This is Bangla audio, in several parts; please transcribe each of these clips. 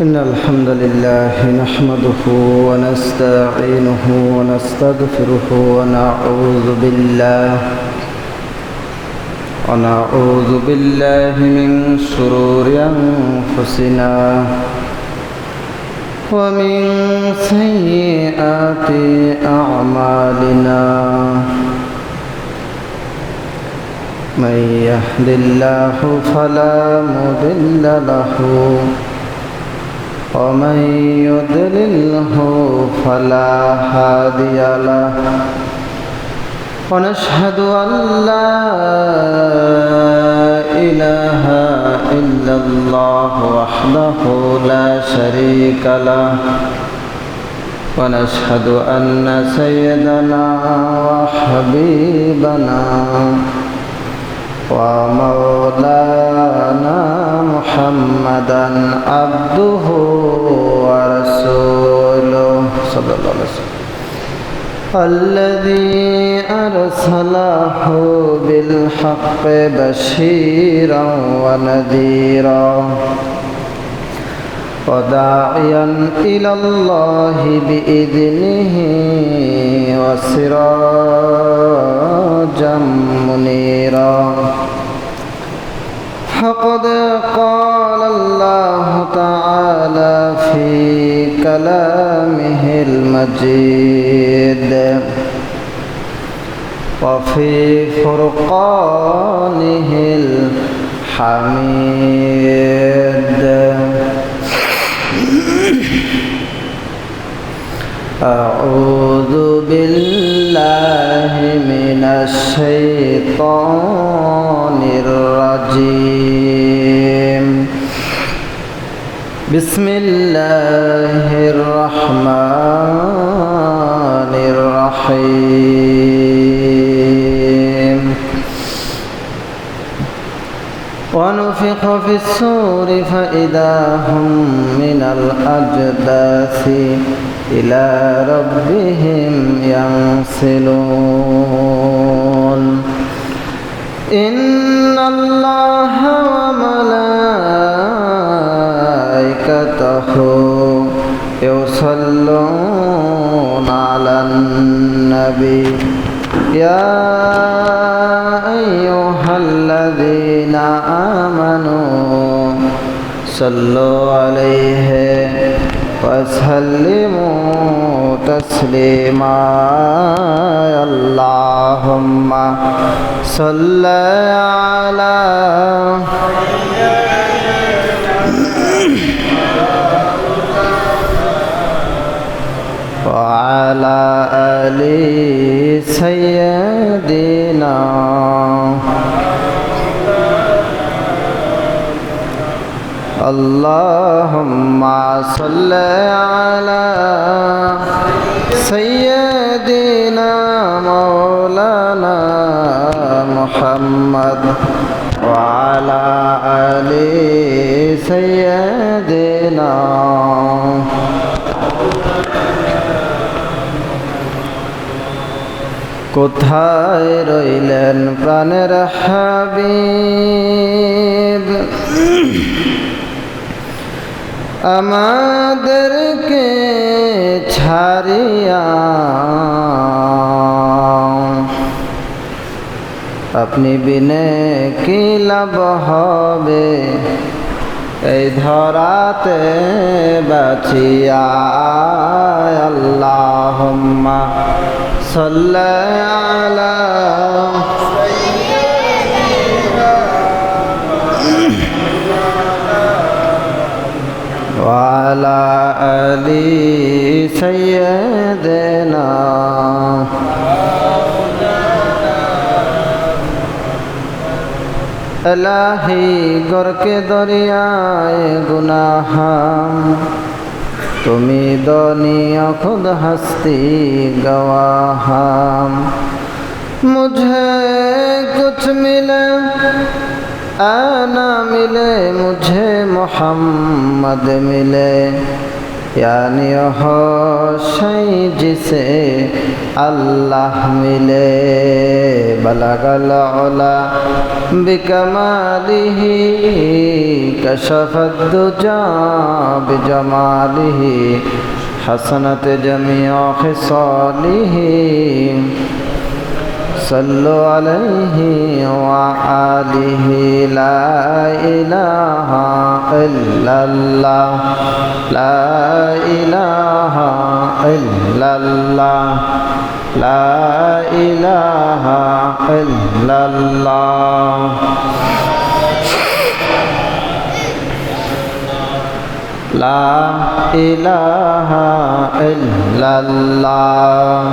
إن الحمد لله نحمده ونستعينه ونستغفره ونعوذ بالله من شرور أنفسنا ومن سيئات أعمالنا من يهد الله فلا مضل له ومن يضلله فلا هادي له ونشهد أن لا إله إلا الله وحده لا شريك له ونشهد أن سيدنا وحبيبنا ومولانا محمدا عبده ورسوله صلى الله عليه وسلم الذي أرسله بالحق بشيرا ونذيرا وداعيا إلى الله بإذنه وسراجا منيرا فقد قال الله تعالى في كلامه المجيد وفي فرقانه الحميد أعوذ بالله من الشيطان الرجيم بسم الله الرحمن الرحيم ونفخ في الصور فإذا هم من الأجداث إلى ربهم ينسلون إن الله وملائكته يصلون على النبي يا أيها الذين آمنوا صلوا عليه وسلموا تسليما اللهم صل على وعلى آل سيدنا اللهم صل على سيدنا مولانا محمد وعلى آل سيدنا কোথায় রইলেন প্রাণের হাবিব আমাদেরকে ছাড়িয়া আপনি বিনে কি লাভ হবে এই ধরাতে বাঁচিয়া আল্লাহুম্মা সাল্লি আলা وعلى آل سيدنا इलाही गर के दरियाए गुनाह तुमी दुनिया खुद हस्ती गवाह मुझे कुछ मिले ना मिले मुझे मोहम्मद मिले यानी हो शय जिसे अल्लाह मिले बलगल उला बिकमालिही कशफद दुजा बिजमालिही हसनत जमीअ खिसालिही सल्लु अलैहि व आलिहि ला इलाहा इल्लल्लाह ला इलाहा इल्लल्लाह ला इलाहा इल्लल्लाह ला इलाहा इल्लल्लाह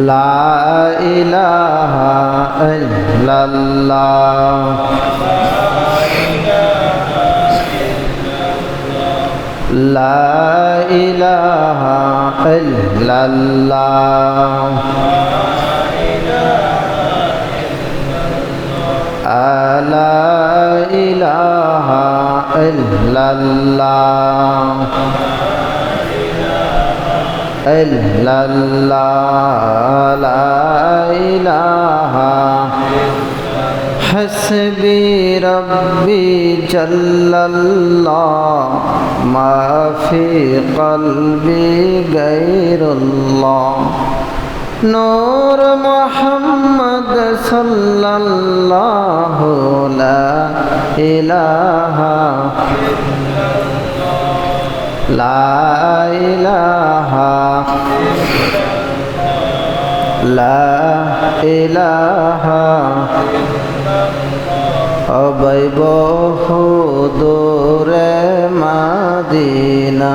ला इलाहा इल्लल्लाह ला इलाहा इल्लल्लाह ला इलाहा इल्लल्लाह इल्लल्लाह ला इलाहा हस्बी रब्बी जल्लल्लाह मा फी क़ल्बी गैरुल्लाह नूर मोहम्मद सल्लल्लाहु ला इलाहा ला इलाहा ला इलाहा अबै बहु दूरे मदीना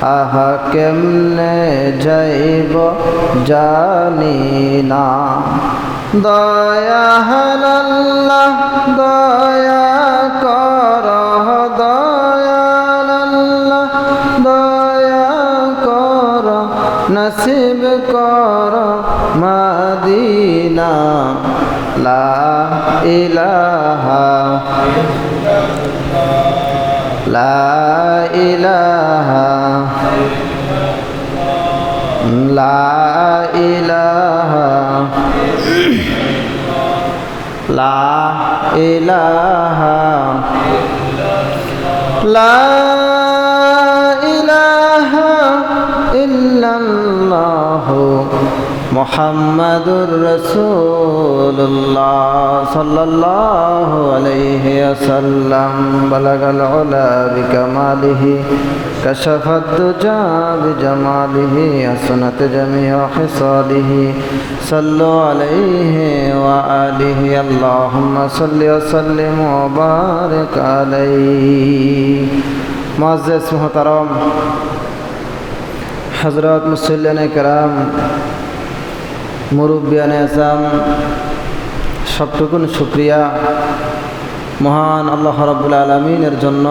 आहा केमने जाइब जानी ना दया अल्लाह दया कर दया अल्लाह दया कर नसीब कर मदीना ला इलाहा ला इलाहा ला इलाहा ला इलाहा ला इलाहा इल्लल्लाह मुहम्मदुर रसूलुल्लाह सल्लल्लाहु अलैहि वसल्लम बलगल उला बिकमालिही कशफद दुजा बिजमालिही हसनत जमीअ खिसालिही सल्लु अलैहि व आलिहि अल्लाहुम्मा सल्लि व सल्लिम व बारिक अलैहि। मुअज़्ज़ज़ मुहतरम हज़रत मुसल्लियाने किराम मुरब्बियाने आज़म सबटुकुन शुक्रिया महान अल्लाह रब्बुल आलमीनेर जन्य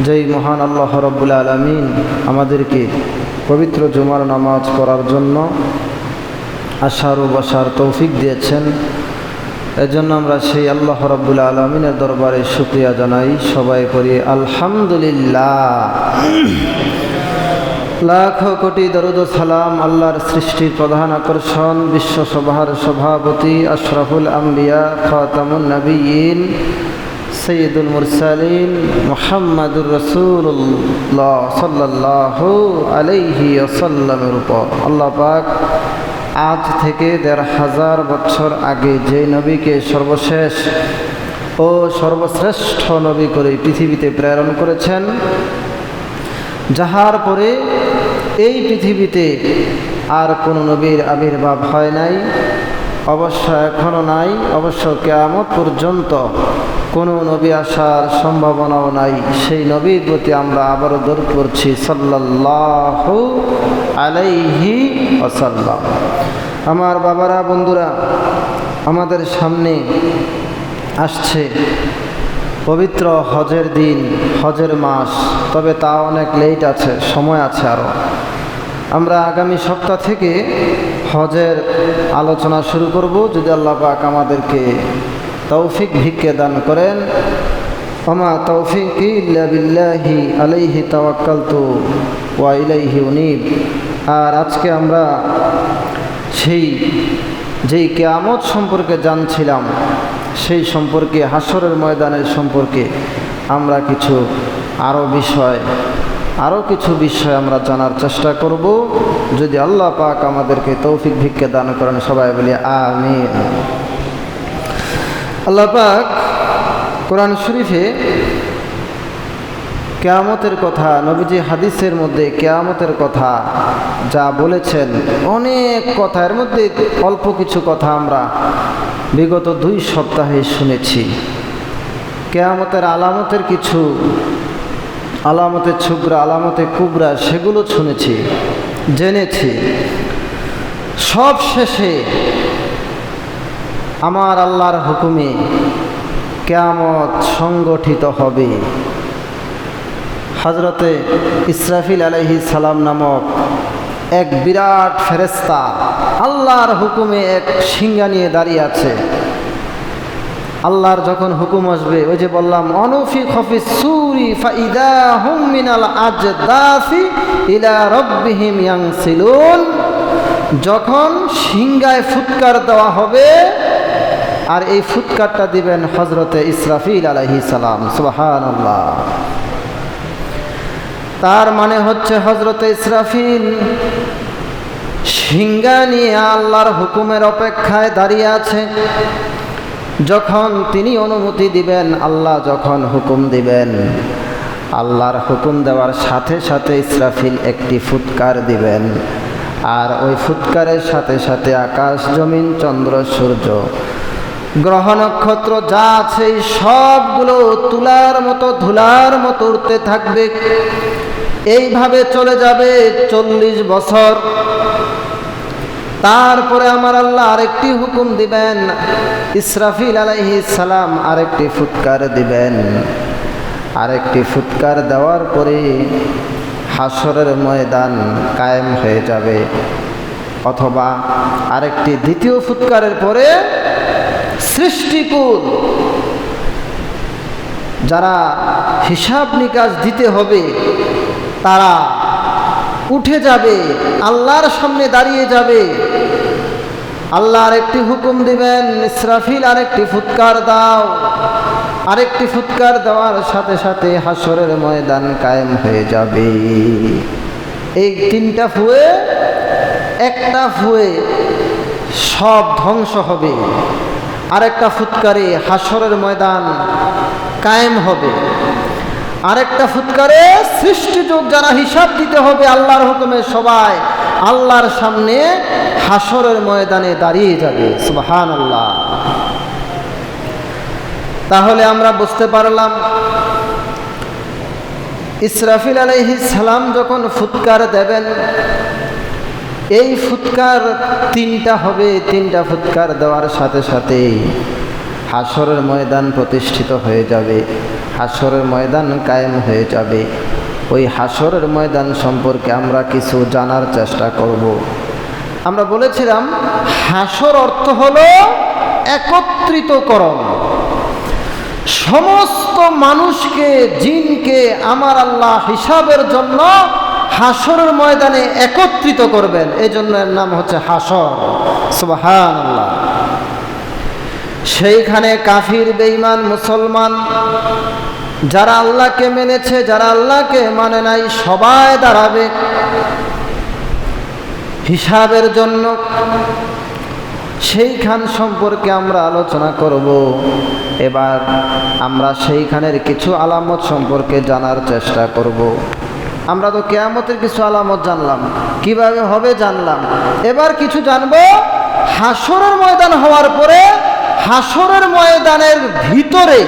যেই মহান আল্লাহ রব্বুল আলামিন আমাদেরকে পবিত্র জুমার নামাজ পড়ার জন্য আসার ও বসার তৌফিক দিয়েছেন, এজন্য আমরা সেই আল্লাহ রব্বুল আলামিনের দরবারে শুকরিয়া জানাই। সবাই করি আলহামদুলিল্লাহ। লাখো কোটি দরুদ ও সালাম আল্লাহর সৃষ্টির প্রধান আকর্ষণ বিশ্বসভার সভাপতি আশরাফুল আম্বিয়া খাতামুন নবিয়্যিন সৈয়দুল মুরসালিন মুহাম্মাদুর রাসূলুল্লাহ সাল্লাল্লাহু আলাইহি ওয়াসাল্লামের উপর আল্লাহ পাক আজ থেকে ১৫০০ বছর আগে যে নবীকে সর্বশেষ ও সর্বশ্রেষ্ঠ নবী করে পৃথিবীতে প্রেরণ করেছেন, যাহার পরে এই পৃথিবীতে আর কোনো নবীর আবির্ভাব হয় নাই, অবশ্য এখনও নাই, অবশ্য কিয়ামত পর্যন্ত কোনো নবী আসার সম্ভাবনাও নাই। সেই নবীর প্রতি আমরা আবারও দরুদ পড়ছি সাল্লাল্লাহু আলাইহি ওয়াসাল্লাম। আমার বাবারা, বন্ধুরা, আমাদের সামনে আসছে পবিত্র হজের দিন, হজের মাস, তবে তা অনেক লেট আছে, সময় আছে আরও। আমরা আগামী সপ্তাহ থেকে হজের আলোচনা শুরু করব, যদি আল্লাহ পাক আমাদেরকে তৌফিক ভিক্ষে দান করেন। ওমা তৌফিকি ইল্লা বিল্লাহি আলাইহি তাওয়াক্কালতু ওয়া ইলাইহি উনীব। আর আজকে আমরা যেই কিয়ামত সম্পর্কে জানছিলাম, সেই সম্পর্কে, হাসরের ময়দানের সম্পর্কে আমরা আরও কিছু বিষয় আমরা জানার চেষ্টা করব, যদি আল্লাহ পাক আমাদেরকে তৌফিক ভিক্ষে দান করেন। সবাই বলি আমিন। আল্লাহ পাক কোরআন শরীফে কিয়ামতের কথা, নবীজি হাদিসের মধ্যে কিয়ামতের কথা যা বলেছেন, অনেক কথা, এর মধ্যে অল্প কিছু কথা আমরা বিগত 2 সপ্তাহে শুনেছি। কিয়ামতের আলামতের কিছু, আলামতে ছুবরা, আলামতে কুবরা, সেগুলো শুনেছি, জেনেছি। সব শেষে আমার আল্লাহর হুকুমে কিয়ামত সংগঠিত হবে। হযরতে ইসরাফিল আলাইহিস সালাম নামক এক বিরাট ফেরেশতা আল্লাহর হুকুমে এক সিংহা নিয়ে দাঁড়িয়ে আছে। আল্লাহর যখন হুকুম আসবে, ওই যে বললাম, অনুফিখা ফিস সূরি ফাইদা হুম মিনাল আজদাসি ইলা রাব্বিহিম ইয়ানসিলুন, যখন সিংহায় ফুৎকার দেওয়া হবে, আর এই ফুৎকারটা দিবেন হযরতে ইসরাফিল আলাইহিস সালাম। সুবহানাল্লাহ। তার মানে হচ্ছে হযরতে ইসরাফিল সিংহা নিয়ে আল্লাহর হুকুমের অপেক্ষায় দাঁড়িয়ে আছে। যখন তিনি অনুমতি দিবেন, আল্লাহ যখন হুকুম দিবেন, আল্লাহর হুকুম দেওয়ার সাথে সাথে ইসরাফিল একটি ফুৎকার দিবেন, আর ওই ফুৎকারের সাথে সাথে আকাশ, জমিন, চন্দ্র, সূর্য, গ্রহ, নক্ষত্র যা আছে সবগুলো তুলার মতো, ধুলার মতো উড়তে থাকবে। এইভাবে চলে যাবে 40 বছর। তারপরে আমার আল্লাহ আরেকটি হুকুম দিবেন, ইসরাফিল আলাইহিস সালাম আরেকটি ফুৎকার দিবেন। আরেকটি ফুৎকার দেওয়ার পরে হাসরের ময়দান কায়েম হয়ে যাবে, অথবা আরেকটি দ্বিতীয় ফুৎকারের পরে সৃষ্টিকুল যারা হিসাব নিকাশ দিতে হবে তারা উঠে যাবে, আল্লাহর সামনে দাঁড়িয়ে যাবে। আল্লাহ আরেকটি হুকুম দিবেন, ইসরাফিল আরেকটি ফুৎকার দাও। আরেকটি ফুৎকার দেওয়ার সাথে সাথে হাসরের ময়দান কায়েম হয়ে যাবে। এই 3টা ফুয়ে, একটা ফুয়ে সব ধ্বংস হবে, আরেকটা ফুৎকারে হাসরের ময়দান কায়েম হবে, আরেকটা ফুৎকারে সৃষ্টিযুগ যারা হিসাব দিতে হবে আল্লাহর হুকুমে সবাই আল্লাহর সামনে হাসরের ময়দানে দাঁড়িয়ে যাবে। সুবহানাল্লাহ। তাহলে আমরা বুঝতে পারলাম, ইসরাফিল আলাইহিস সালাম যখন ফুৎকার দেবেন, এই ফুৎকার 3টা হবে। 3টা ফুৎকার দেওয়ার সাথে সাথে হাসরের ময়দান প্রতিষ্ঠিত হয়ে যাবে, হাসরের ময়দান কায়েম হয়ে যাবে। ওই হাসরের ময়দান সম্পর্কে আমরা কিছু জানার চেষ্টা করব। আমরা বলেছিলাম হাসর অর্থ হলো একত্রিতকরণ। সমস্ত মানুষকে, জিনকে আমার আল্লাহ হিসাবের জন্য হাসরের ময়দানে একত্রিত করবেন, এই জন্য এর নাম হচ্ছে হাসর। সুবহানাল্লাহ। সেইখানে কাফির, বেঈমান, মুসলমান যারা আল্লাহকে মেনেছে, যারা আল্লাহকে মানে নাই, সবাই দাঁড়াবে হিসাবের জন্য। সেইখান সম্পর্কে আমরা আলোচনা করব। এবার আমরা সেইখানের কিছু আলামত সম্পর্কে জানার চেষ্টা করব। আমরা তো কিয়ামতের কিছু আলামত জানলাম, কিভাবে হবে জানলাম। এবার কিছু জানবো হাসরের ময়দান হওয়ার পরে, হাসরের ময়দানের ভিতরে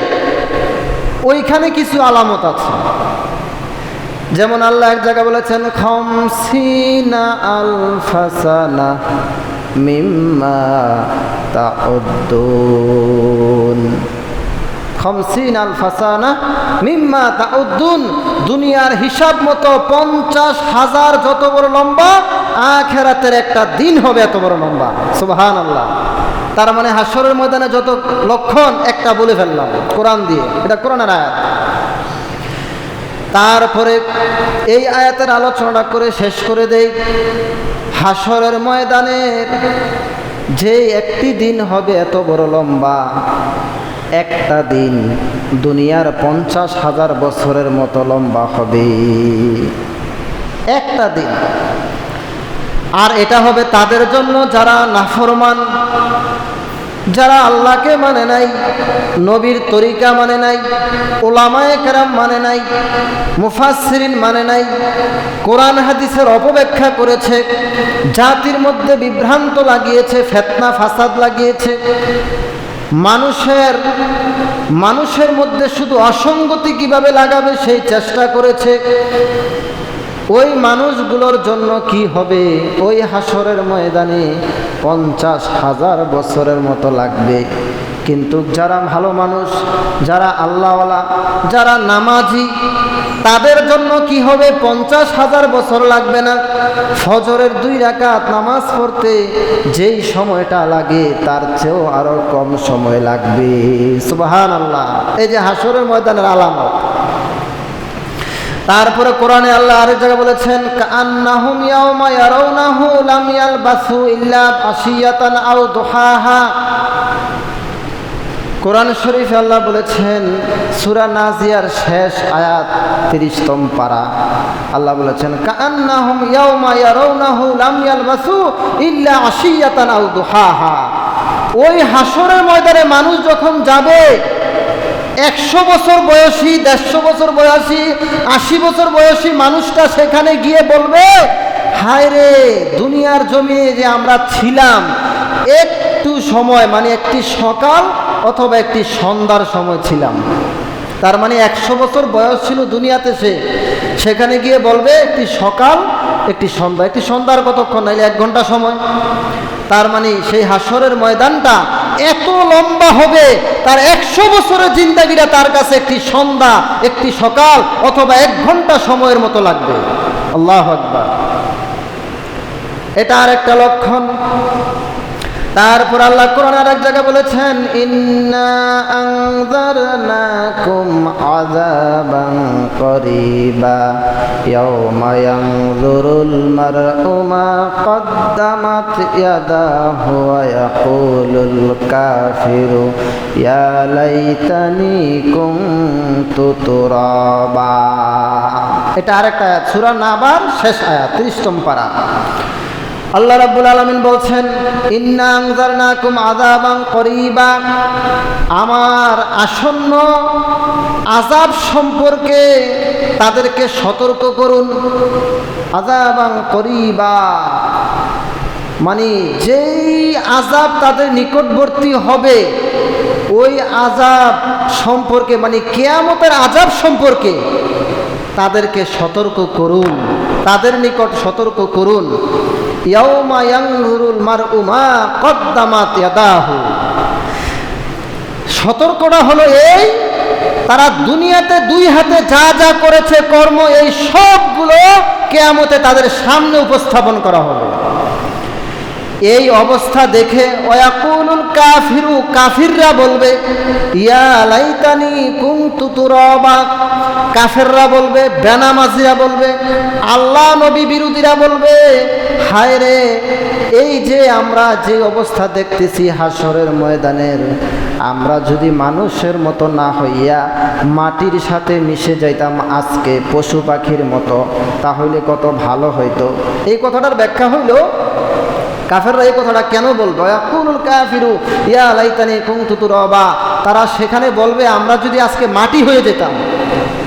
ওইখানে কিছু আলামত আছে। যেমন আল্লাহ এক জায়গায় বলেছেন, খামসিনা আলফাসানা মিম্মা তাউদ্দুন। খামসিনা আলফাসানা মিম্মা তাউদ্দুন, দুনিয়ার হিসাব মতো 50,000 যত বড় লম্বা, আখিরাতের একটা দিন হবে এত বড় লম্বা। সুবহানাল্লাহ। তার মানে হাসরের ময়দানে যত লক্ষণ একটা বলে ফেললাম কোরআন দিয়ে, এটা কোরআনের আয়াত। তারপরে এই আয়াতের আলোচনাটা করে শেষ করে দেই। হাসরের ময়দানের যে একটি দিন হবে এত বড় লম্বা, একটা দিন দুনিয়ার 50,000 বছরের মতো লম্বা হবে একটা দিন। আর এটা হবে তাদের জন্য যারা নাফরমান, যারা আল্লাহকে মানে নাই, নবীর তরিকা মানে নাই, ওলামায়ে কেরাম মানে নাই, মুফাসসিরিন মানে নাই, কোরআন হাদিসের অপব্যাখ্যা করেছে, জাতির মধ্যে বিভ্রান্ত লাগিয়েছে, ফিতনা ফাসাদ লাগিয়েছে, মানুষের মধ্যে শুধু অসঙ্গতি কিভাবে লাগাবে সেই চেষ্টা করেছে। ওই মানুষগুলোর জন্য কি হবে, ওই হাসরের ময়দানে 50,000 বছরের মতো লাগবে। কিন্তু যারা ভালো মানুষ, যারা আল্লাহওয়ালা, যারা নামাজি, তাদের জন্য কি হবে, 50,000 বছর লাগবে না। ফজরের 2 রাকাত নামাজ পড়তে যেই সময়টা লাগে তার চেয়েও আরো কম সময় লাগবে। সুবহানাল্লাহ। এই যে হাসরের ময়দানের আলামত। তারপরে কোরআনে আল্লাহ আরেক জায়গায় বলেছেন, কাআন্নাহুম ইয়াওমা ইয়ারাউনাহু লাম ইয়ালবাসু ইল্লা আশিয়াতান আও দুহাহা। কোরআন শরীফে আল্লাহ বলেছেন, সূরা নাজিয়ার শেষ আয়াত 30তম পারা, আল্লাহ বলেছেন, কাআন্নাহুম ইয়াওমা ইয়ারাউনাহু লাম ইয়ালবাসু ইল্লা আশিয়াতান আও দুহাহা। ওই হাসরের ময়দানে মানুষ যখন যাবে, 100 বছর বয়সী, 150 বছর বয়সী, 80 বছর বয়সী মানুষটা সেখানে গিয়ে বলবে, হায় রে, দুনিয়ার জমিনে যে আমরা ছিলাম একটু সময়, মানে একটি সকাল অথবা একটি সন্ধ্যার সময় ছিলাম। তার মানে 100 বছর বয়স ছিল দুনিয়াতে, সেখানে গিয়ে বলবে একটি সকাল একটি সন্ধ্যা। একটি সন্ধ্যার কতক্ষণ, নাইলে 1 ঘন্টা সময়। তার মানে সেই হাসরের ময়দানটা এত লম্বা হবে, তার 100 বছরের জিন্দেগিটা তার কাছে একটি সন্ধ্যা, একটি সকাল অথবা 1 ঘন্টা সময়ের মতো লাগবে। আল্লাহু আকবার। এটা আর একটা লক্ষণ। তারপর আল্লাহ কোরআন আর এক জায়গায় বলেছেন, ইন্না আনযারনাকুম আযাবান করিবা ইয়াওমা ইয়ানযুরুল মার'উ মা কদ্দামাত ইয়াদাহু ওয়া ইয়াকুলুল কাফিরু ইয়া লাইতানি কুনতু তুরাবা। এটা আরেকটা আয়াত, সূরা নাবার শেষ আয়াত, 30তম পারা। আল্লাহ রাব্বুল আলামিন বলছেন, ইন্না আনযারনাকুম আযাবান করিবা, আমার আসন্ন আযাব সম্পর্কে তাদেরকে সতর্ক করুন। আযাবান করিবা মানে যেই আযাব তাদের নিকটবর্তী হবে, ওই আযাব সম্পর্কে, মানে কিয়ামতের আযাব সম্পর্কে তাদেরকে সতর্ক করুন, তাদের নিকট সতর্ক করুন। ইয়াউমা ইয়ানযুরুল মার'উ মা কদ্দামাত ইয়াদাহু। সতর্কটা হলো এই, তারা দুনিয়াতে 2 হাতে যা যা করেছে কর্ম, এই সবগুলো কিয়ামতে তাদের সামনে উপস্থাপন করা হবে। এই অবস্থা দেখে ওয়াকুলুল কাফিরু, কাফিররা বলবে, ইয়া লাইতানি কুনতু তুরাবা। কাফেররা বলবে, বেনামাজিরা বলবে, আল্লাহ নবী বিরোধীরা বলবে, হায় রে, এই যে আমরা যে অবস্থা দেখতেছি হাসরের ময়দানের, আমরা যদি মানুষের মতো না হইয়া মাটির সাথে মিশে যাইতাম আজকে পশু পাখির মতো, তাহলে কত ভালো হইতো। এই কথাটার ব্যাখ্যা হইল, কাফেররা এই কথাটা কেন বলবে, ইয়াকুলুল কাফিরু ইয়া লাইতানি কুনতু তুরাবা। তারা সেখানে বলবে, আমরা যদি আজকে মাটি হয়ে যেতাম,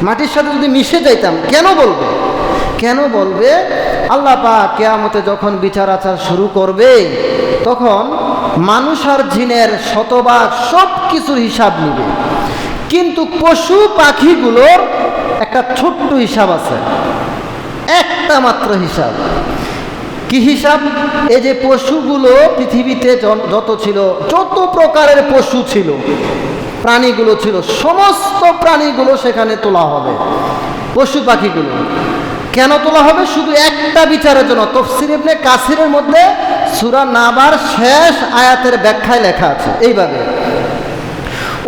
মাটির সাথে যদি মিশে যাইতাম। কেন বলবে? কেন বলবে? আল্লাহ পাক কিয়ামতে যখন বিচার আচার শুরু করবে, তখন মানুষ আর জিনের শতভাগ সব কিছুর হিসাব নিবে, কিন্তু পশু পাখিগুলোর একটা ছোট্ট হিসাব আছে, একটা মাত্র হিসাব। কি হিসাব? এই যে পশুগুলো পৃথিবীতে যত ছিল, যত প্রকারের পশু ছিল, প্রাণীগুলো ছিল, সমস্ত প্রাণীগুলো সেখানে তোলা হবে, পশু পাখিগুলো। কেন তোলা হবে? শুধু একটা বিচারের জন্য। তাফসীর ইবনে কাসিরের মধ্যে সূরা নাবার শেষ আয়াতের ব্যাখ্যায় লেখা আছে এইভাবে,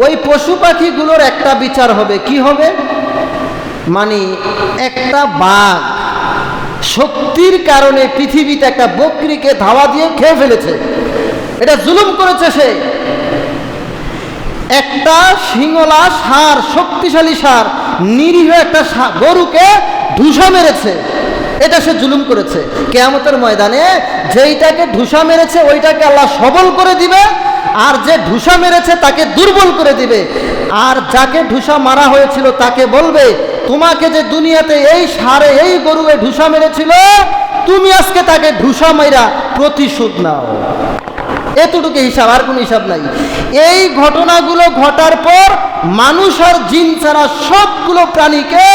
ওই পশু পাখিগুলোর একটা বিচার হবে। কি হবে? মানে একটা বাঘ শক্তির কারণে পৃথিবীতে একটা বকরিকে ধাওয়া দিয়ে খেয়ে ফেলেছে, এটা জুলুম করেছে সে। একটা সিংহলা ষাঁড়, শক্তিশালী ষাঁড় নিরীহ একটা গরুকে ঢুসা মেরেছে, এটা সে জুলুম করেছে। কিয়ামতের ময়দানে যেইটাকে ঢুসা মেরেছে ওইটাকে আল্লাহ সবল করে দিবে, আর যে ঢুসা মেরেছে তাকে দুর্বল করে দিবে। আর যাকে ঢুসা মারা হয়েছিল তাকে বলবে, তোমাকে যে দুনিয়াতে এই ষাঁড়ে এই গরুয়ে ঢুসা মেরেছিল, তুমি আজকে তাকে ঢুসা মাইরা প্রতিশোধ নাও। এতটুকু হিসাব, আর কোনো হিসাব নাই। এই ঘটনাগুলো ঘটার পর মানুষ আর জিন ছাড়া সবগুলো প্রাণীকে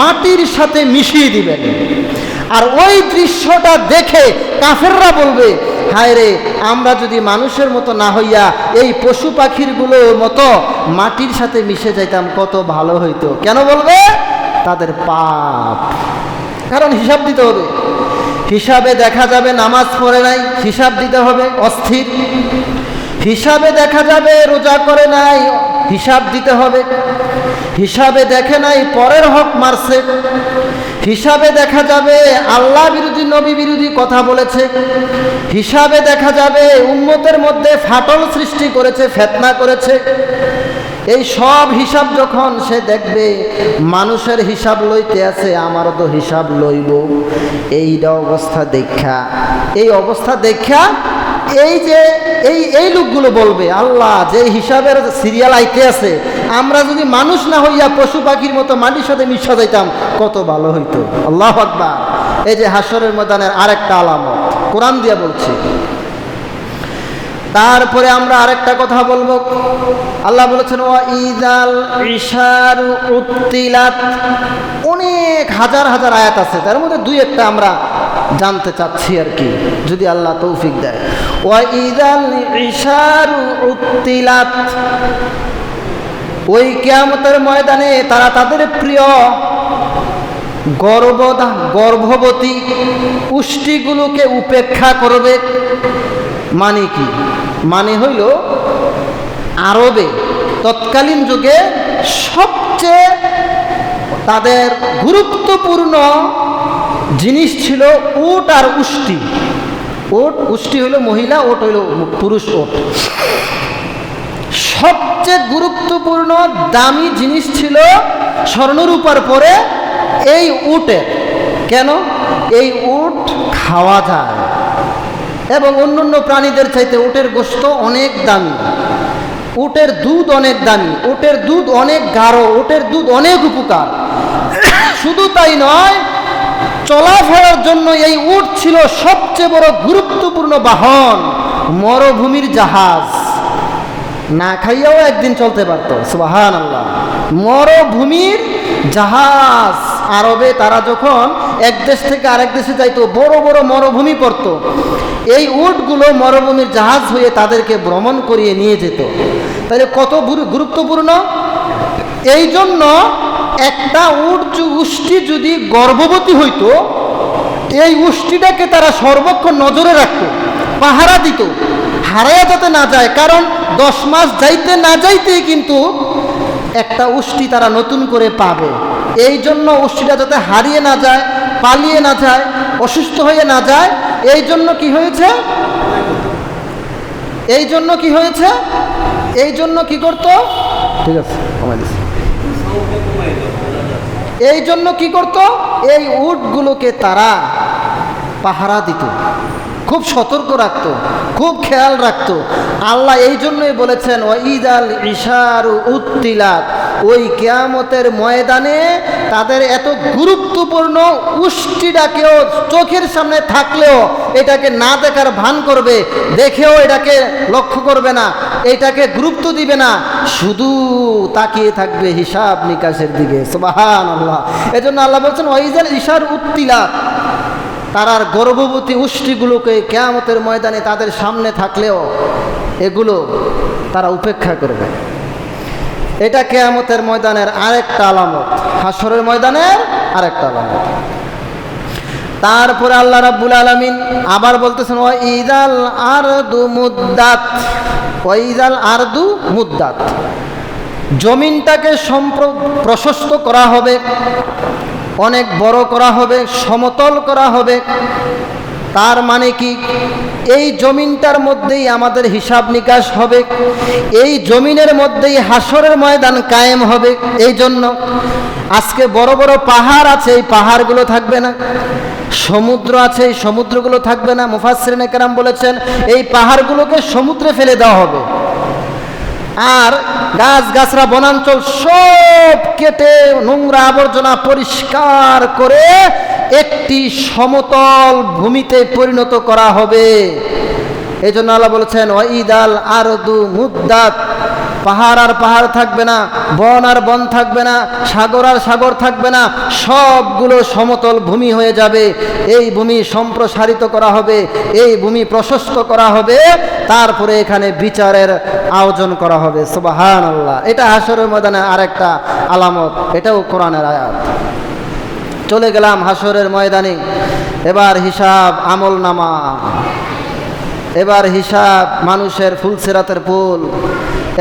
মাটির সাথে মিশিয়ে দিবেন। আর ওই দৃশ্যটা দেখে কাফেররা বলবে, হায় রে, আমরা যদি মানুষের মতো না হইয়া এই পশু পাখিরগুলোর মতো মাটির সাথে মিশে যাইতাম কত ভালো হইতো। কেন বলবে? তাদের পাপ। কারণ হিসাব দিতে হবে। হিসাবে দেখা যাবে নামাজ পড়ে নাই, হিসাব দিতে হবে, অস্থির। হিসাবে দেখা যাবে রোজা করে নাই, হিসাব দিতে হবে। হিসাবে দেখে নাই পরের হক মারছে, হিসাবে দেখা যাবে আল্লাহ বিরোধী নবী বিরোধী কথা বলেছে, হিসাবে দেখা যাবে উম্মতের মধ্যে ফাটল সৃষ্টি করেছে, ফিতনা করেছে। এই সব হিসাব যখন সে দেখবে মানুষের হিসাব লইতে আছে, আমারও তো হিসাব লইব, এইটা অবস্থা দেখা, এই অবস্থা দেখা এই যে এই লোকগুলো বলবে, আল্লাহ যে হিসাবের সিরিয়াল আইতে আছে, আমরা যদি মানুষ না হইয়া পশু পাখির মতো মাটির সাথে মিশা যাইতাম কত ভালো হইতো। আল্লাহু আকবার। এই যে হাসরের ময়দানের আরেকটা আলামত কোরআন দিয়ে বলছি। তারপরে আমরা আরেকটা কথা বলবো। আল্লাহ বলেছেন ওয়া ইযাল ইশারু উত্তিলাত। অনেক হাজার হাজার আয়াত আছে, তার মধ্যে দুই একটা আমরা জানতে চাচ্ছি আর কি, যদি আল্লাহ তৌফিক দেয়। ওয়া ইযাল ইশারু উত্তিলাত। ওই কিয়ামতের ময়দানে তারা তাদের প্রিয় গর্ভবতী পুষ্টিগুলোকে উপেক্ষা করবে। মানে কি? মানে হইল আরবে তৎকালীন যুগে সবচেয়ে তাদের গুরুত্বপূর্ণ জিনিস ছিল উট আর উষ্টি। উষ্টি হইল মহিলা, ওট হইল পুরুষ ওট। সবচেয়ে গুরুত্বপূর্ণ দামি জিনিস ছিল স্বর্ণরূপার পরে এই উটের। কেন? এই উট খাওয়া যায় এবং অন্যান্য প্রাণীদের চাইতে উটের গোশত অনেক দামি, উটের দুধ অনেক দামি, উটের দুধ অনেক গাঢ়, উটের দুধ অনেক উপকার। শুধু তাই নয়, চলাফেরার জন্য এই উট ছিল সবচেয়ে বড় গুরুত্বপূর্ণ বাহন, মরুভূমির জাহাজ। না খাইয়াও একদিন চলতে পারত। সুবহানাল্লাহ। মরুভূমির জাহাজ। আরবে তারা যখন এক দেশ থেকে আরেক দেশে যাইতো, বড় বড় মরুভূমি পড়ত, এই উটগুলো মরুভূমির জাহাজ হয়ে তাদেরকে ভ্রমণ করিয়ে নিয়ে যেত। তাহলে কত গুরুত্বপূর্ণ। এই জন্য একটা উষ্টি যদি গর্ভবতী হইতো, এই উষ্টিটাকে তারা সর্বক্ষণ নজরে রাখত, পাহারা দিত, হারাইয়া যাতে না যায়। কারণ 10 মাস যাইতে না যাইতেই কিন্তু একটা উষ্টি তারা নতুন করে পাবে। এই জন্য উষ্টিটা যাতে হারিয়ে না যায়, পালিয়ে না যায়, অসুস্থ হয়ে না যায়, এই জন্য কি হয়েছে? এই জন্য কি হয়েছে? এই জন্য কি করত? ঠিক আছে, কমাই দিচ্ছি। এই জন্য কি করত? এই উটগুলোকে তারা পাহারা দিত, খুব সতর্ক রাখত, খুব খেয়াল রাখত। আল্লাহ এই জন্যই বলেছেন ওয়া ইযাল ইশারু উত্তিলাত। ওই কিয়ামতের ময়দানে তাদের এত গুরুত্বপূর্ণ উষ্টিটাকেও চোখের সামনে থাকলেও এটাকে না দেখার ভান করবে, দেখেও এটাকে লক্ষ্য করবে না, এটাকে গুরুত্ব দিবে না, শুধু তাকিয়ে থাকবে হিসাব নিকাশের দিকে। সুবহানাল্লাহ। এজন্য আল্লাহ বলছেন ওয়া ইযাল ইশারু উত্তিলাত। তারার গর্ভবতী উষ্টিগুলোকে কিয়ামতের ময়দানে তাদের সামনে থাকলেও এগুলো তারা উপেক্ষা করবে। এটা কিয়ামতের ময়দানের আরেকটা আলামত, হাসরের ময়দানের আরেকটা আলামত। তারপরে আল্লাহ রাব্বুল আলামিন আবার বলতেছেন ওয়া ইদাল আরদু মুদ্দাত, ওয়া ইদাল আরদু মুদ্দাত, জমিনটাকে প্রশস্ত করা হবে, অনেক বড় করা হবে, সমতল করা হবে। তার মানে কি, এই জমিনটার মধ্যেই আমাদের হিসাব নিকাশ হবে, এই জমিনের মধ্যেই হাসরের ময়দান কায়েম হবে। এই জন্য আজকে বড় বড় পাহাড় আছে, এই পাহাড়গুলো থাকবে না। সমুদ্র আছে, এই সমুদ্রগুলো থাকবে না। মুফাসসিরিনে কেরাম বলেছেন এই পাহাড়গুলোকে সমুদ্রে ফেলে দেওয়া হবে, আর গাছগাছরা বনাঞ্চল সব কেটে নোংরা আবর্জনা পরিষ্কার করে একটি সমতল ভূমিতে পরিণত করা হবে। এই জন্য আল্লাহ বলেছেন ওয়াইদাল আরদু মুদ্দাত, পাহাড় আর পাহাড় থাকবে না, বন আর বন থাকবে না, সাগর আর সাগর থাকবে না, সবগুলো সমতল ভূমি হয়ে যাবে। এই ভূমি সম্প্রসারিত করা হবে, এই ভূমি প্রশস্ত করা হবে, তারপরে এখানে বিচারের আয়োজন করা হবে। সুবহানাল্লাহ। এটা হাসরের ময়দানে আরেকটা আলামত, এটাও কোরআনের আয়াত। চলে গেলাম হাসরের ময়দানে। এবার হিসাব আমল নামা, এবার হিসাব মানুষের ফুলসিরাতের পুল,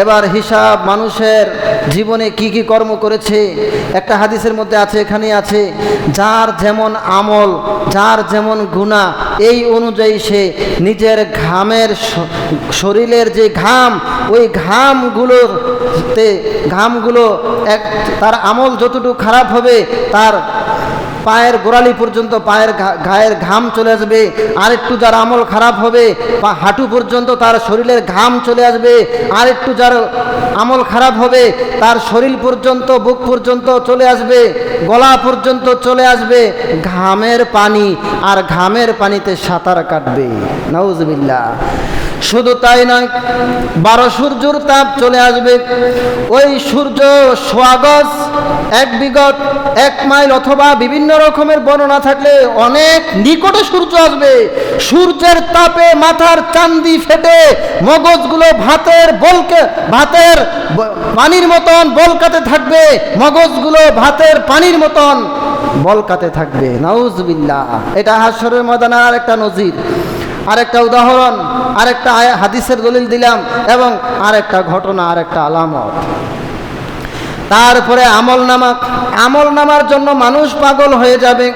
এবার হিসাব মানুষের জীবনে কি কি কর্ম করেছে। একটা হাদিসের মধ্যে আছে, এখানে আছে, যার যেমন আমল, যার যেমন গুনাহ, এই অনুযায়ী সে নিজের ঘামের, শরীরের যে ঘাম, ওই ঘামগুলো তার আমল যতটুকু খারাপ হবে, তার পায়ের গোড়ালি পর্যন্ত গায়ের ঘাম চলে আসবে। আর একটু যার আমল খারাপ হবে, হাঁটু পর্যন্ত তার শরীরের ঘাম চলে আসবে। আর একটু যার আমল খারাপ হবে, তার শরীর পর্যন্ত, বুক পর্যন্ত চলে আসবে, গলা পর্যন্ত চলে আসবে ঘামের পানি, আর ঘামের পানিতে সাঁতার কাটবে। নাউজুবিল্লাহ। শুধু তাই নয়, 12 সূর্যের তাপ চলে আসবে। ওই সূর্য সোয়া গজ, 1 বিগত, 1 মাইল, অথবা বিভিন্ন রকমের বর্ণনা থাকলে অনেক নিকটে সূর্য আসবে। সূর্যের তাপে মাথার চান্দি ফেটে মগজগুলো ভাতের পানির মতন বলকাতে থাকবে, মগজগুলো ভাতের পানির মতন বলকাতে থাকবে। নাউজুবিল্লাহ। এটা হাসরের ময়দানের আরেকটা নজির, আরেকটা উদাহরণ, আরেকটা হাদিসের দলিল দিলাম, এবং আরেকটা ঘটনা, আরেকটা আলামত। তারপরে আমল নামার জন্য মানুষ পাগল হয়ে যাবে।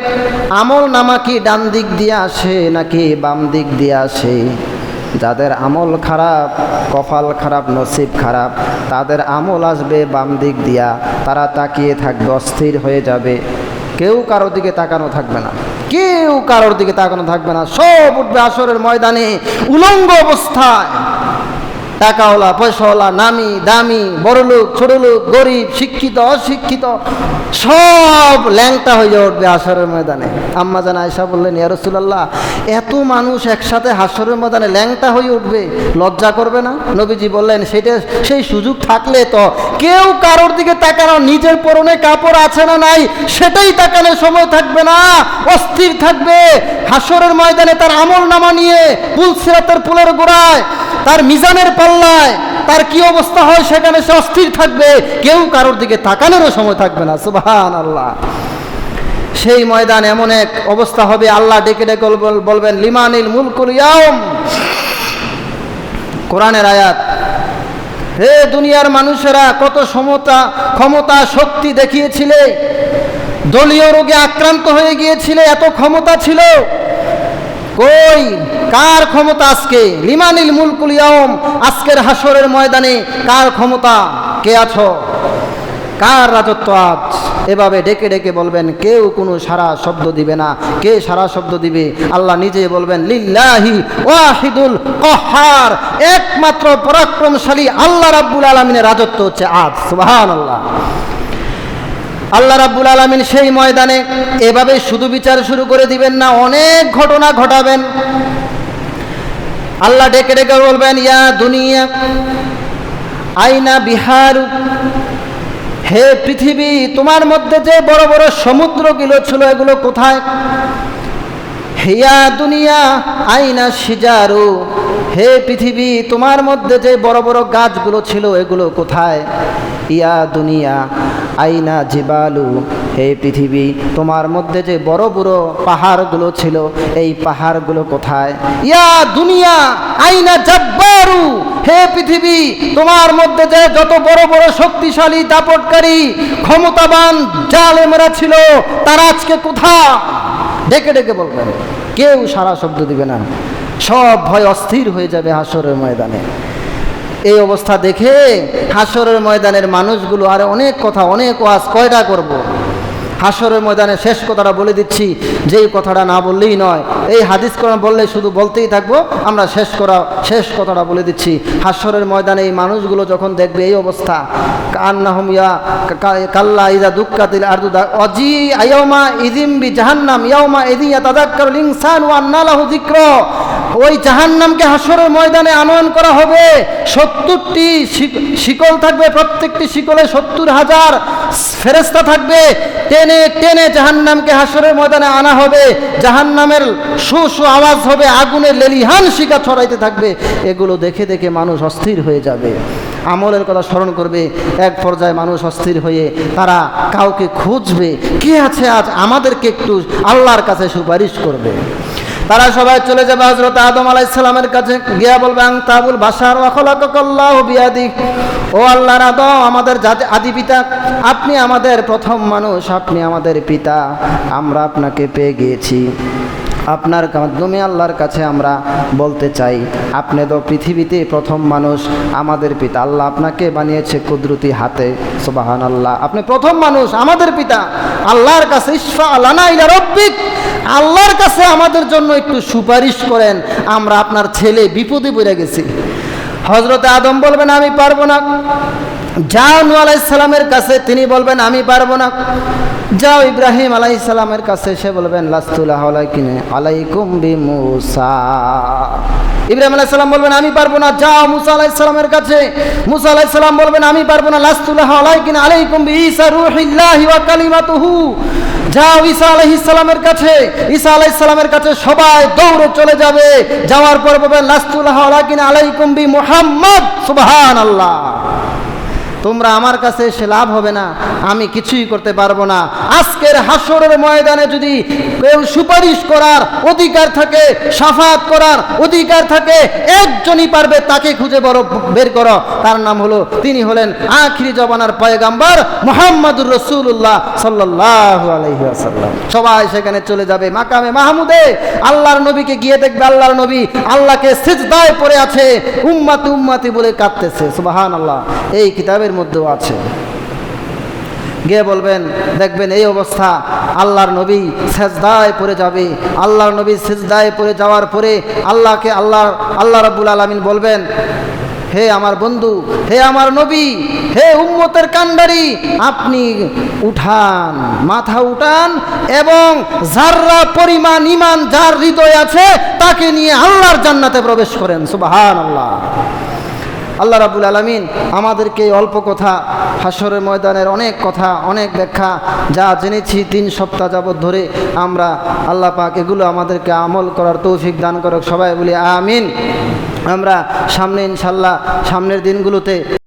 আমল নামা কি ডান দিক দিয়ে আসে নাকি বাম দিক দিয়ে আসে? যাদের আমল খারাপ, কপাল খারাপ, নসিব খারাপ, তাদের আমল আসবে বাম দিক দিয়া। তারা তাকিয়ে থাকবে, অস্থির হয়ে যাবে, কেউ কারোর দিকে তাকানো থাকবে না, কেউ কারোর দিকে তাকানো থাকবে না। সব উঠবে আসরের ময়দানে উলঙ্গ অবস্থায়। টাকাওয়ালা, পয়সাওয়ালা, নামি দামি, বড়লোক, ছোটলোক, গরিব, শিক্ষিত, অশিক্ষিত, সব ল্যাংটা হয়ে উঠবে হাসরের ময়দানে। আম্মা জান আয়েশা বললেন, ইয়া রাসূলুল্লাহ, এত মানুষ একসাথে হাসরের ময়দানে ল্যাংটা হয়ে উঠবে, লজ্জা করবে না? নবীজি বললেন, সেই সুযোগ থাকলে তো কেউ কারোর দিকে তাকানো, নিজের পরনে কাপড় আছে না নাই সেটাই তাকানোর সময় থাকবে না, অস্থির থাকবে। হাসরের ময়দানে তার আমল নামা নিয়ে পুলসিরাতের পুলের গোড়ায়, তার মিজানের পাল্লায় তার কি অবস্থা হয় সেখানে সে অস্থির থাকবে, কেউ কারোর দিকে তাকানোরও সময় থাকবে না। সুবহানাল্লাহ। সেই ময়দান এমন এক অবস্থা হবে, আল্লাহ ডেকে ডেকে বলবেন, লিমানিল মুলকুল ইয়াউম। কোরআনের আয়াত। হে দুনিয়ার মানুষেরা, কত ক্ষমতা শক্তি দেখিয়েছিলে, দলীয় রোগে আক্রান্ত হয়ে গিয়েছিলে, এত ক্ষমতা ছিল, কই কার ক্ষমতা আজকে? লিমানিল মুলকুল ইয়াউম। আজকের হাসরের ময়দানে কার ক্ষমতা? কে আছো? কার রাজত্ব আজ? এভাবে ডেকে ডেকে বলবেন, কেউ কোনো সারা শব্দ দিবে না। কে সারা শব্দ দিবে? আল্লাহ নিজে বলবেন, লিল্লাহি ওয়াহিদুল কাহ্হার, একমাত্র পরাক্রমশালী আল্লাহ রাব্বুল আলামিনের রাজত্ব হচ্ছে আজ। সুবহানাল্লাহ। আল্লাহ রাব্বুল আলামিন সেই ময়দানে এভাবে শুধু বিচার শুরু করে দিবেন না, অনেক ঘটনা ঘটাবেন। আল্লাহ ডেকে ডেকে বলবেন, ইয়া দুনিয়া আইনা বিহার, হে পৃথিবী, তোমার মধ্যে যে বড় বড় সমুদ্রগুলো ছিল এগুলো কোথায়? হিয়া দুনিয়া আইনা সিজারু, হে পৃথিবী, তোমার মধ্যে যে বড় বড় গাছগুলো ছিল এগুলো কোথায়? ইয়া দুনিয়া আইনা জিবালু, হে পৃথিবী, তোমার মধ্যে যে বড় বড় পাহাড়গুলো ছিল, এই পাহাড়গুলো কোথায়? ইয়া দুনিয়া আইনা জাব্বারু, হে পৃথিবী, তোমার মধ্যে যে যত বড় বড় শক্তিশালী দাপটকারী ক্ষমতাবান জালেমরা ছিল, তারা আজকে কোথায়? ডেকে ডেকে বলবেন, কেউ সারা শব্দ দিবে না, সব ভয় অস্থির হয়ে যাবে হাসরের ময়দানে। এই অবস্থা দেখে হাসরের ময়দানের মানুষগুলো আর অনেক কথা, অনেক ওয়াজ কয়টা করব। হাসরের ময়দানে শেষ কথাটা বলে দিচ্ছি, যেই কথাটা না বললেই নয়, এই হাদিস কোরআন বললে শুধু বলতেই থাকবো, আমরা শেষ কথাটা বলে দিচ্ছি। হাসরের ময়দানে এই মানুষগুলো যখন দেখবে এই অবস্থা, কান্নাহুম ইয়া কাল্লা ইযা দুক্কাতিল আরদু অজি আয়াউমা ইযিম বি জাহান্নাম ইয়াউমা ইযি ইয়াতাযাক্কারুল ইনসানু ওয়া আন্না লাহু যিকরা, ওই জাহান্নামকে হাসরের ময়দানে আনয়ন করা হবে। 70টি শিকল থাকবে, প্রত্যেকটি শিকলে 70,000 ফেরেশতা থাকবে। টেনে টেনে জাহান্নামকে হাসরের ময়দানে আনা হবে। জাহান্নামের শু শু আওয়াজ হবে, আগুনের লেলিহান শিখা ছড়াইতে থাকবে। এগুলো দেখে দেখে মানুষ অস্থির হয়ে যাবে, আমলের কথা স্মরণ করবে। এক পর্যায়ে মানুষ অস্থির হয়ে তারা কাউকে খুঁজবে, কে আছে আজ আমাদেরকে একটু আল্লাহর কাছে সুপারিশ করবে। তারা সবাই চলে যাবে হযরত আদম আলাইহিস সালামের কাছে, গিয়া বলবে আনতাবুল বাশার ওয়া খালাকাকাল্লাহু বিয়াদিক, ও আল্লাহর আদম, আমাদের আদি পিতা, আপনি আমাদের প্রথম মানুষ, আপনি আমাদের পিতা, আমরা আপনাকে পেয়ে গিয়েছি। আপনার মাধ্যমে আল্লাহর কাছে আমরা বলতে চাই, আপনি তো পৃথিবীতে প্রথম মানুষ, আমাদের পিতা, আল্লাহ আপনাকে বানিয়েছে কুদরতি হাতে, সুবহানাল্লাহ, আপনি প্রথম মানুষ, আমাদের পিতা। আল্লাহর কাছে ইশফা লানা ইলা রাব্বিক, আল্লাহর কাছে আমাদের জন্য একটু সুপারিশ করেন, আমরা আপনার ছেলে বিপদে পড়ে গেছি। হযরত আদম বলবেন আমি পারবো না। যাও নূহ আলাইহিস সালামের কাছে, তিনি বলবেন আমি পারবো না। যাও ইব্রাহিম আলাইহিস সালামের কাছে, সে বলবেন লাস্তুলা আলাইকুম বিমূসা, ইব্রাহিম আলাইহিস সালাম বলবেন আমি পারবো না। যাও মুসা আলাইহিস সালামের কাছে, মুসা আলাইহিস সালাম বলবেন আমি পারবো না। লাস্তুলা আলাইকুম বিঈসা রূহিল্লাহি ওয়া কালিমাতুহু, যাও ঈসা আলাইহিস সালামের কাছে, ঈসা আলাইহিস সালামের কাছে সবাই দৌড়ে চলে যাবে। যাওয়ার পর বলবেন লাস্তুলা আলাইকুম বি মুহাম্মদ, সুবহানাল্লাহ, তোমরা আমার কাছে এসে লাভ হবে না, আমি কিছুই করতে পারবো না। আজকের হাসরের ময়দানে যদি কেউ সুপারিশ করার অধিকার থাকে, শাফাত করার অধিকার থাকে, একজনই পারবে, তাকে খুঁজে বের করো। তার নাম হলো, তিনি হলেন আখিরি জমানার পয়গাম্বর মুহাম্মদুর রাসূলুল্লাহ সাল্লাল্লাহু আলাইহি ওয়াসাল্লাম। সবাই সেখানে চলে যাবে মাকামে মাহমুদে। আল্লাহর নবীকে গিয়ে দেখবে, আল্লাহর নবী আল্লাহকে সিজদায় পড়ে আছে, উম্মতি উম্মতি বলে কাঁদতেছে, সুবহানাল্লাহ, এই কিতাবের মধ্যেও আছে। গিয়ে বলবেন, দেখবেন এই অবস্থা, আল্লাহর নবী সিজদায় পড়ে যাবে। আল্লাহর নবী সিজদায় পড়ে যাওয়ার পরে আল্লাহ রাব্বুল আলামিন বলবেন, হে আমার বন্ধু, হে আমার নবী, হে উম্মতের কান্ডারি, আপনি উঠান, মাথা উঠান, এবং যাররা পরিমাণ ঈমান যার হৃদয়ে আছে তাকে নিয়ে আল্লাহর জান্নাতে প্রবেশ করেন, সুবহানাল্লাহ। আল্লাহ রাব্বুল আলামিন আমাদেরকে অল্প কথা, হাসরের ময়দানের অনেক কথা, অনেক ব্যাখ্যা যা জেনেছি 3 সপ্তাহ যাবত ধরে, আমরা আল্লাহ পাক এগুলো আমাদেরকে আমল করার তৌফিক দান করুক, সবাই বলি আমিন। আমরা সামনে ইনশাআল্লাহ, সামনের দিনগুলোতে